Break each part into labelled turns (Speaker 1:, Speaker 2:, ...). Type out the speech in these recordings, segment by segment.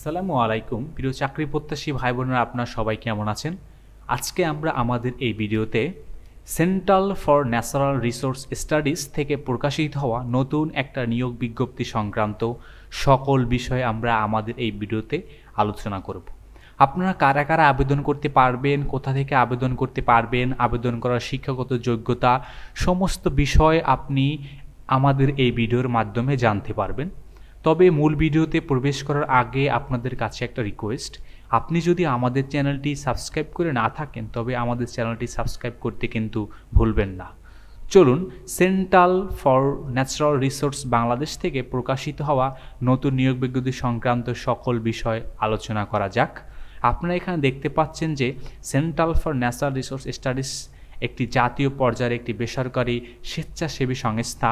Speaker 1: আসসালামু আলাইকুম প্রিয় চাকরি প্রত্যাশী ভাই বোনেরা, আপনারা সবাই কেমন আছেন? আজকে আমরা আমাদের এই ভিডিওতে central for natural resource studies থেকে প্রকাশিত হওয়া নতুন একটা নিয়োগ বিজ্ঞপ্তি সংক্রান্ত সকল বিষয়ে আমরা আমাদের এই ভিডিওতে আলোচনা করব। আপনারা কারা কারা আবেদন করতে পারবেন, কোথা থেকে আবেদন করতে পারবেন, আবেদন করার শিক্ষাগত যোগ্যতা, সমস্ত বিষয় আপনি আমাদের এই ভিডিওর মাধ্যমে জানতে পারবেন। তবে মূল ভিডিওতে প্রবেশ করার আগে আপনাদের কাছে একটা রিকোয়েস্ট, আপনি যদি আমাদের চ্যানেলটি সাবস্ক্রাইব করে না থাকেন তবে আমাদের চ্যানেলটি সাবস্ক্রাইব করতে কিন্তু ভুলবেন না। চলুন central for natural resource Bangladesh থেকে প্রকাশিত হওয়া নতুন নিয়োগ বিজ্ঞপ্তি সংক্রান্ত সকল বিষয় আলোচনা করা যাক। আপনারা এখানে দেখতে পাচ্ছেন যে central for natural resource studies একটি জাতীয় পর্যায়ের একটি বেসরকারি স্বেচ্ছাসেবী সংস্থা।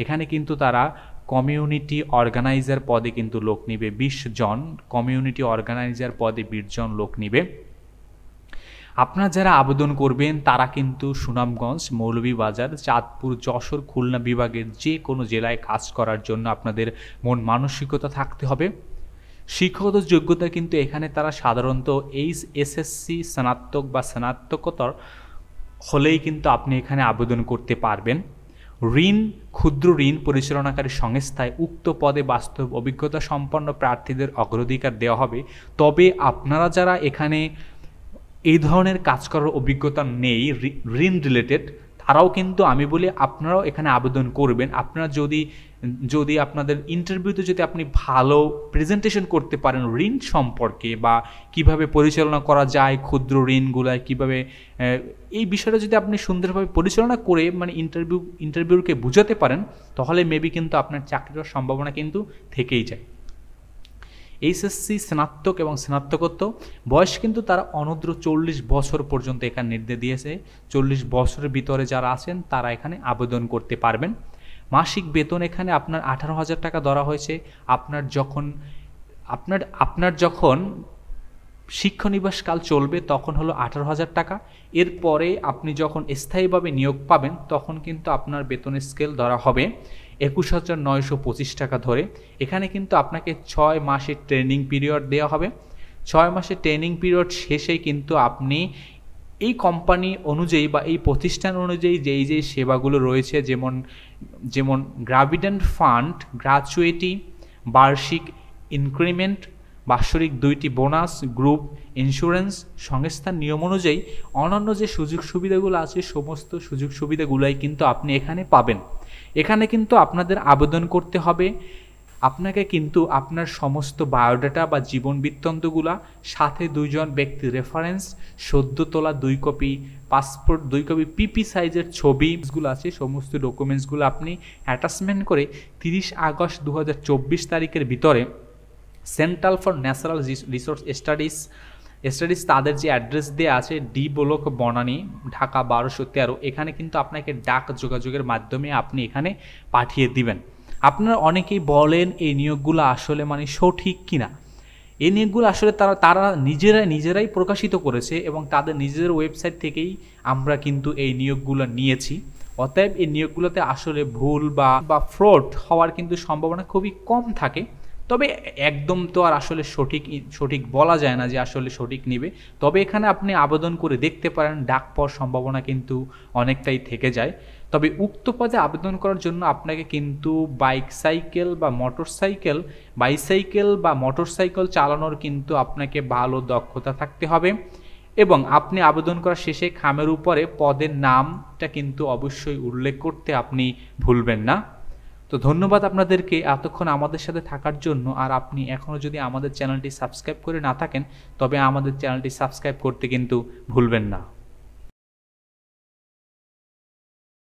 Speaker 1: এখানে কিন্তু তারা কমিউনিটি অর্গানাইজার পদে কিন্তু লোক নিবে 20 জন, কমিউনিটি অর্গানাইজার পদে 20 জন লোক নিবে। আপনারা যারা আবেদন করবেন তারা কিন্তু সুনামগঞ্জ, মৌলভীবাজার, চাঁদপুর, যশোর, খুলনা বিভাগের যে কোনো জেলায় কাজ করার জন্য আপনাদের মন মানসিকতা থাকতে হবে। শিক্ষাগত যোগ্যতা কিন্তু এখানে তারা সাধারণত এসএসসি স্নাতক বা স্নাতকোত্তর হলেই কিন্তু আপনি এখানে আবেদন করতে পারবেন। ক্ষুদ্র ঋণ পরিচালনাকারী সংস্থায় উক্ত পদে বাস্তব অভিজ্ঞতা সম্পন্ন প্রার্থীদের অগ্রাধিকার দেওয়া হবে। তবে আপনারা যারা এখানে এই ধরনের কাজ করার অভিজ্ঞতা নেই ঋণ রিলেটেড, তারাও কিন্তু আমি বলি আপনারাও এখানে আবেদন করবেন। আপনারা যদি আপনাদের ইন্টারভিউতে যদি আপনি ভালো প্রেজেন্টেশন করতে পারেন ঋণ সম্পর্কে বা কিভাবে পরিচালনা করা যায় ক্ষুদ্র ঋণগুলো কিভাবে, এই বিষয়টা যদি আপনি সুন্দরভাবে পরিচালনা করে মানে ইন্টারভিউকে বুঝাতে পারেন তাহলে মেবি কিন্তু আপনার চাকরির সম্ভাবনা কিন্তু থেকেই যায়। এইচএসসি স্নাতক এবং স্নাতকোত্তর বয়স কিন্তু তারা অনূর্ধ্ব 40 বছর পর্যন্ত এখানে নির্দেশ দিয়েছে। 40 বছরের ভিতরে যারা আছেন তারা এখানে আবেদন করতে পারবেন। মাসিক বেতন এখানে আপনার 18,000 টাকা ধরা হয়েছে। আপনার যখন শিক্ষানিবাসকাল চলবে তখন হলো 18,000 টাকা। এরপরে আপনি যখন স্থায়ীভাবে নিয়োগ পাবেন তখন কিন্তু আপনার বেতনের স্কেল ধরা হবে 21,925 টাকা ধরে। এখানে কিন্তু আপনাকে 6 মাসের ট্রেনিং পিরিয়ড দেওয়া হবে। 6 মাসের ট্রেনিং পিরিয়ড শেষেই কিন্তু আপনি এই কোম্পানি অনুযায়ী বা এই প্রতিষ্ঠান অনুযায়ী যেই সেবাগুলো রয়েছে যেমন গ্রাভিডেন্ট ফান্ড, গ্র্যাচুইটি, বার্ষিক ইনক্রিমেন্ট, বাৎসরিক 2টি বোনাস, গ্রুপ ইন্স্যুরেন্স, সংস্থার নিয়ম অনুযায়ী অন্যান্য যে সুযোগ সুবিধাগুলো আছে সমস্ত সুযোগ সুবিধাগুলোই কিন্তু আপনি এখানে পাবেন। এখানে কিন্তু আপনাদের আবেদন করতে হবে। আপনাকে কিন্তু আপনার সমস্ত বায়োডাটা বা জীবন বৃত্তান্তগুলা সাথে 2 জন ব্যক্তির রেফারেন্স, সদ্য তোলা 2 কপি পাসপোর্ট, 2 কপি পিপি সাইজের ছবিগুলো আছে সমস্ত ডকুমেন্টসগুলো আপনি অ্যাটাচমেন্ট করে 30 আগস্ট 2024 তারিখের ভিতরে central for natural resource studies তাদের যে অ্যাড্রেস দেওয়া আছে ডি ব্লক বনানী, ঢাকা 1213, এখানে কিন্তু আপনাকে ডাক যোগাযোগের মাধ্যমে আপনি এখানে পাঠিয়ে দিবেন। আপনারা অনেকেই বলেন এই নিয়োগগুলো আসলে মানে সঠিক কিনা। এই নিয়োগগুলো আসলে তারা নিজেরাই প্রকাশিত করেছে এবং তাদের নিজেদের ওয়েবসাইট থেকেই আমরা কিন্তু এই নিয়োগগুলো নিয়েছি। অতএব এই নিয়োগগুলোতে আসলে ভুল বা ফ্রড হওয়ার কিন্তু সম্ভাবনা খুবই কম থাকে। তবে একদম তো আর আসলে সঠিক বলা যায় না যে আসলে সঠিক নিবে। তবে এখানে আপনি আবেদন করে দেখতে পারেন, ডাক পাওয়ার সম্ভাবনা কিন্তু অনেকটাই থেকে যায়। তবে উক্ত পদে আবেদন করার জন্য আপনাকে কিন্তু বাইসাইকেল বা মোটরসাইকেল চালানোর কিন্তু আপনাকে ভালো দক্ষতা থাকতে হবে এবং আপনি আবেদন করার শেষে খামের উপরে পদের নামটা কিন্তু অবশ্যই উল্লেখ করতে আপনি ভুলবেন না। তো ধন্যবাদ আপনাদেরকে এতক্ষণ আমাদের সাথে থাকার জন্য। আর আপনি এখনও যদি আমাদের চ্যানেলটি সাবস্ক্রাইব করে না থাকেন তবে আমাদের চ্যানেলটি সাবস্ক্রাইব করতে কিন্তু ভুলবেন না।